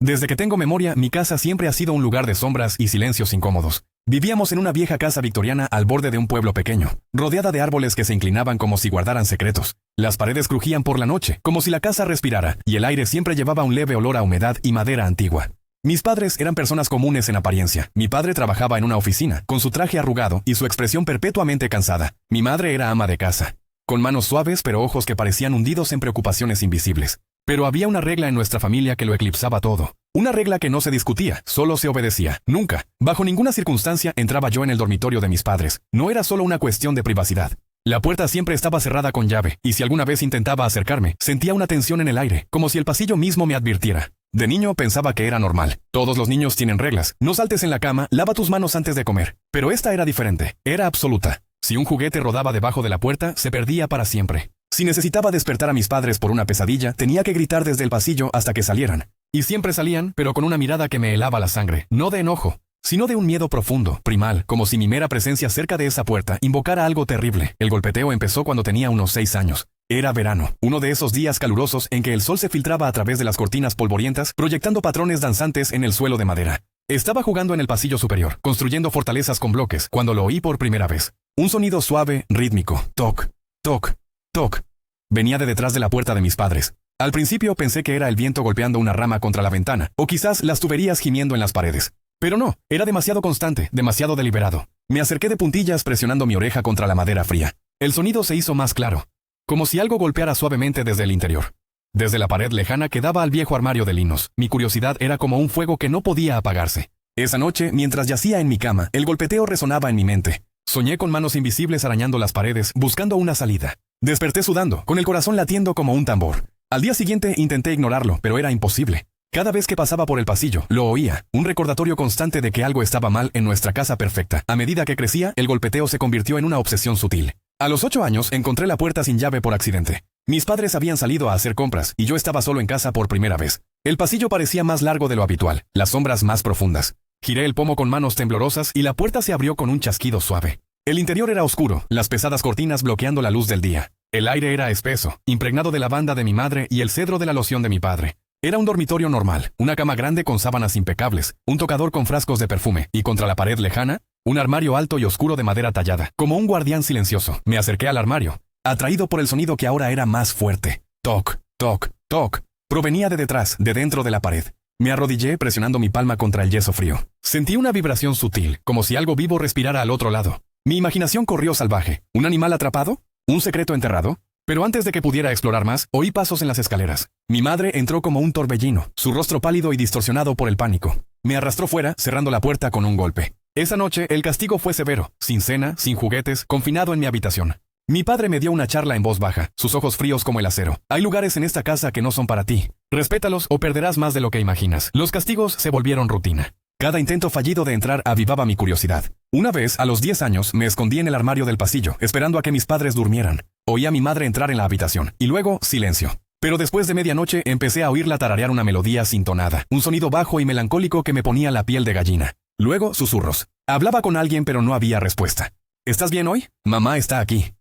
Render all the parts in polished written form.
Desde que tengo memoria, mi casa siempre ha sido un lugar de sombras y silencios incómodos. Vivíamos en una vieja casa victoriana al borde de un pueblo pequeño, rodeada de árboles que se inclinaban como si guardaran secretos. Las paredes crujían por la noche, como si la casa respirara, y el aire siempre llevaba un leve olor a humedad y madera antigua. Mis padres eran personas comunes en apariencia. Mi padre trabajaba en una oficina, con su traje arrugado y su expresión perpetuamente cansada. Mi madre era ama de casa, con manos suaves pero ojos que parecían hundidos en preocupaciones invisibles. Pero había una regla en nuestra familia que lo eclipsaba todo. Una regla que no se discutía, solo se obedecía. Nunca, bajo ninguna circunstancia, entraba yo en el dormitorio de mis padres. No era solo una cuestión de privacidad. La puerta siempre estaba cerrada con llave, y si alguna vez intentaba acercarme, sentía una tensión en el aire, como si el pasillo mismo me advirtiera. De niño pensaba que era normal. Todos los niños tienen reglas. No saltes en la cama, lava tus manos antes de comer. Pero esta era diferente, era absoluta. Si un juguete rodaba debajo de la puerta, se perdía para siempre. Si necesitaba despertar a mis padres por una pesadilla, tenía que gritar desde el pasillo hasta que salieran. Y siempre salían, pero con una mirada que me helaba la sangre, no de enojo, sino de un miedo profundo, primal, como si mi mera presencia cerca de esa puerta invocara algo terrible. El golpeteo empezó cuando tenía unos 6 años. Era verano, uno de esos días calurosos en que el sol se filtraba a través de las cortinas polvorientas, proyectando patrones danzantes en el suelo de madera. Estaba jugando en el pasillo superior, construyendo fortalezas con bloques, cuando lo oí por primera vez. Un sonido suave, rítmico, toc, toc, toc. Venía de detrás de la puerta de mis padres. Al principio pensé que era el viento golpeando una rama contra la ventana, o quizás las tuberías gimiendo en las paredes. Pero no, era demasiado constante, demasiado deliberado. Me acerqué de puntillas presionando mi oreja contra la madera fría. El sonido se hizo más claro, como si algo golpeara suavemente desde el interior. Desde la pared lejana que daba al viejo armario de linos, mi curiosidad era como un fuego que no podía apagarse. Esa noche, mientras yacía en mi cama, el golpeteo resonaba en mi mente. Soñé con manos invisibles arañando las paredes, buscando una salida. Desperté sudando, con el corazón latiendo como un tambor. Al día siguiente intenté ignorarlo, pero era imposible. Cada vez que pasaba por el pasillo, lo oía, un recordatorio constante de que algo estaba mal en nuestra casa perfecta. A medida que crecía, el golpeteo se convirtió en una obsesión sutil. A los 8 años, encontré la puerta sin llave por accidente. Mis padres habían salido a hacer compras, y yo estaba solo en casa por primera vez. El pasillo parecía más largo de lo habitual, las sombras más profundas. Giré el pomo con manos temblorosas y la puerta se abrió con un chasquido suave. El interior era oscuro, las pesadas cortinas bloqueando la luz del día. El aire era espeso, impregnado de lavanda de mi madre y el cedro de la loción de mi padre. Era un dormitorio normal, una cama grande con sábanas impecables, un tocador con frascos de perfume, y contra la pared lejana, un armario alto y oscuro de madera tallada, como un guardián silencioso. Me acerqué al armario, atraído por el sonido que ahora era más fuerte. Toc, toc, toc. Provenía de detrás, de dentro de la pared. Me arrodillé presionando mi palma contra el yeso frío. Sentí una vibración sutil, como si algo vivo respirara al otro lado. Mi imaginación corrió salvaje. ¿Un animal atrapado? ¿Un secreto enterrado? Pero antes de que pudiera explorar más, oí pasos en las escaleras. Mi madre entró como un torbellino, su rostro pálido y distorsionado por el pánico. Me arrastró fuera, cerrando la puerta con un golpe. Esa noche, el castigo fue severo, sin cena, sin juguetes, confinado en mi habitación. Mi padre me dio una charla en voz baja, sus ojos fríos como el acero. Hay lugares en esta casa que no son para ti. Respétalos o perderás más de lo que imaginas. Los castigos se volvieron rutina. Cada intento fallido de entrar avivaba mi curiosidad. Una vez, a los 10 años, me escondí en el armario del pasillo, esperando a que mis padres durmieran. Oí a mi madre entrar en la habitación, y luego, silencio. Pero después de medianoche, empecé a oírla tararear una melodía sin tonada, un sonido bajo y melancólico que me ponía la piel de gallina. Luego, susurros. Hablaba con alguien, pero no había respuesta. ¿Estás bien hoy? Mamá está aquí.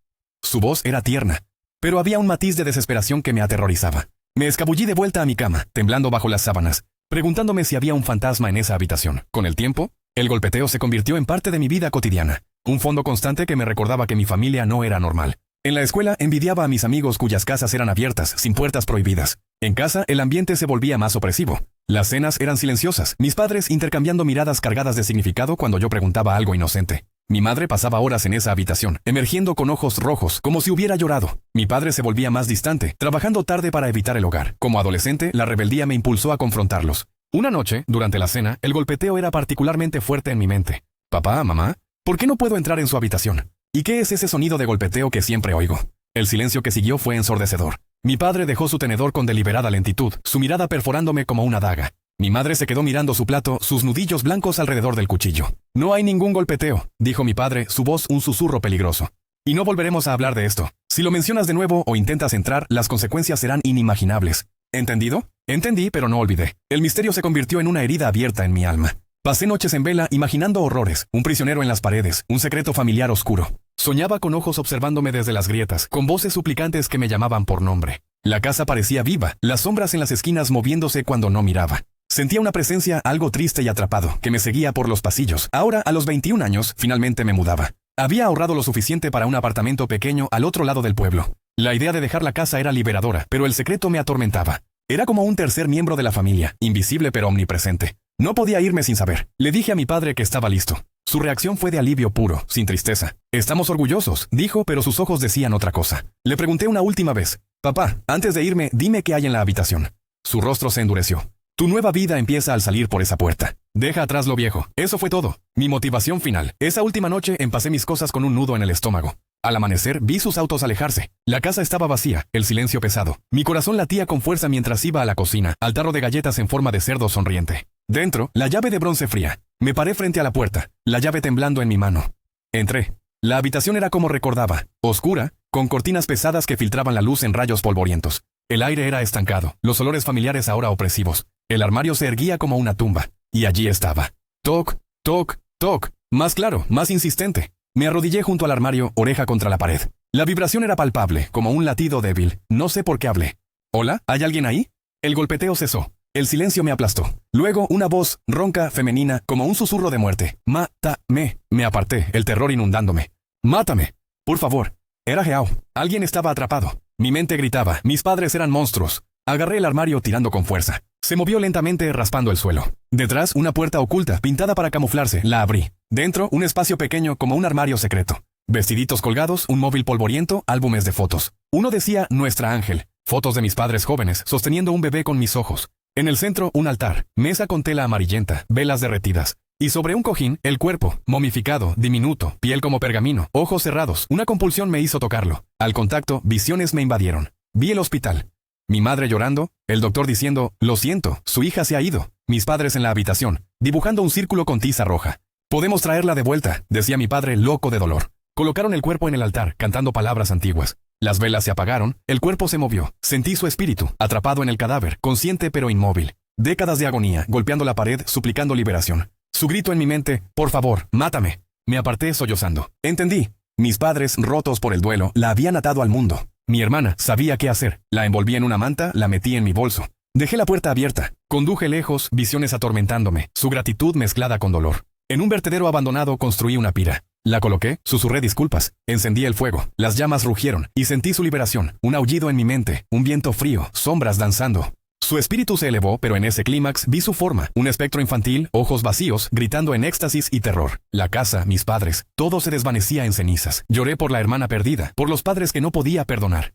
Su voz era tierna, pero había un matiz de desesperación que me aterrorizaba. Me escabullí de vuelta a mi cama, temblando bajo las sábanas, preguntándome si había un fantasma en esa habitación. Con el tiempo, el golpeteo se convirtió en parte de mi vida cotidiana, un fondo constante que me recordaba que mi familia no era normal. En la escuela envidiaba a mis amigos cuyas casas eran abiertas, sin puertas prohibidas. En casa, el ambiente se volvía más opresivo. Las cenas eran silenciosas, mis padres intercambiando miradas cargadas de significado cuando yo preguntaba algo inocente. Mi madre pasaba horas en esa habitación, emergiendo con ojos rojos, como si hubiera llorado. Mi padre se volvía más distante, trabajando tarde para evitar el hogar. Como adolescente, la rebeldía me impulsó a confrontarlos. Una noche, durante la cena, el golpeteo era particularmente fuerte en mi mente. Papá, mamá, ¿por qué no puedo entrar en su habitación? ¿Y qué es ese sonido de golpeteo que siempre oigo? El silencio que siguió fue ensordecedor. Mi padre dejó su tenedor con deliberada lentitud, su mirada perforándome como una daga. Mi madre se quedó mirando su plato, sus nudillos blancos alrededor del cuchillo. No hay ningún golpeteo, dijo mi padre, su voz un susurro peligroso. Y no volveremos a hablar de esto. Si lo mencionas de nuevo o intentas entrar, las consecuencias serán inimaginables. ¿Entendido? Entendí, pero no olvidé. El misterio se convirtió en una herida abierta en mi alma. Pasé noches en vela imaginando horrores, un prisionero en las paredes, un secreto familiar oscuro. Soñaba con ojos observándome desde las grietas, con voces suplicantes que me llamaban por nombre. La casa parecía viva, las sombras en las esquinas moviéndose cuando no miraba. Sentía una presencia algo triste y atrapado, que me seguía por los pasillos. Ahora, a los 21 años, finalmente me mudaba. Había ahorrado lo suficiente para un apartamento pequeño al otro lado del pueblo. La idea de dejar la casa era liberadora, pero el secreto me atormentaba. Era como un tercer miembro de la familia, invisible pero omnipresente. No podía irme sin saber. Le dije a mi padre que estaba listo. Su reacción fue de alivio puro, sin tristeza. Estamos orgullosos, dijo, pero sus ojos decían otra cosa. Le pregunté una última vez. Papá, antes de irme, dime qué hay en la habitación. Su rostro se endureció. Tu nueva vida empieza al salir por esa puerta. Deja atrás lo viejo. Eso fue todo. Mi motivación final. Esa última noche empacé mis cosas con un nudo en el estómago. Al amanecer vi sus autos alejarse. La casa estaba vacía, el silencio pesado. Mi corazón latía con fuerza mientras iba a la cocina, al tarro de galletas en forma de cerdo sonriente. Dentro, la llave de bronce fría. Me paré frente a la puerta, la llave temblando en mi mano. Entré. La habitación era como recordaba, oscura, con cortinas pesadas que filtraban la luz en rayos polvorientos. El aire era estancado, los olores familiares ahora opresivos. El armario se erguía como una tumba, y allí estaba. Toc, toc, toc. Más claro, más insistente. Me arrodillé junto al armario, oreja contra la pared. La vibración era palpable, como un latido débil. No sé por qué hablé. ¿Hola? ¿Hay alguien ahí? El golpeteo cesó. El silencio me aplastó. Luego, una voz, ronca, femenina, como un susurro de muerte. Mátame. Me aparté, el terror inundándome. Mátame. Por favor. Era Geao. Alguien estaba atrapado. Mi mente gritaba. Mis padres eran monstruos. Agarré el armario tirando con fuerza. Se movió lentamente raspando el suelo. Detrás, una puerta oculta, pintada para camuflarse. La abrí. Dentro, un espacio pequeño como un armario secreto. Vestiditos colgados, un móvil polvoriento, álbumes de fotos. Uno decía Nuestra Ángel. Fotos de mis padres jóvenes, sosteniendo un bebé con mis ojos. En el centro, un altar. Mesa con tela amarillenta, velas derretidas. Y sobre un cojín, el cuerpo, momificado, diminuto, piel como pergamino, ojos cerrados. Una compulsión me hizo tocarlo. Al contacto, visiones me invadieron. Vi el hospital. Mi madre llorando, el doctor diciendo, lo siento, su hija se ha ido. Mis padres en la habitación, dibujando un círculo con tiza roja. Podemos traerla de vuelta, decía mi padre loco de dolor. Colocaron el cuerpo en el altar, cantando palabras antiguas. Las velas se apagaron, el cuerpo se movió. Sentí su espíritu, atrapado en el cadáver, consciente pero inmóvil. Décadas de agonía, golpeando la pared, suplicando liberación. Su grito en mi mente, por favor, mátame. Me aparté sollozando. Entendí. Mis padres, rotos por el duelo, la habían atado al mundo. Mi hermana sabía qué hacer. La envolví en una manta, la metí en mi bolso. Dejé la puerta abierta. Conduje lejos, visiones atormentándome, su gratitud mezclada con dolor. En un vertedero abandonado construí una pira. La coloqué, susurré disculpas. Encendí el fuego. Las llamas rugieron, y sentí su liberación. Un aullido en mi mente, un viento frío, sombras danzando. Su espíritu se elevó, pero en ese clímax vi su forma, un espectro infantil, ojos vacíos, gritando en éxtasis y terror. La casa, mis padres, todo se desvanecía en cenizas. Lloré por la hermana perdida, por los padres que no podía perdonar.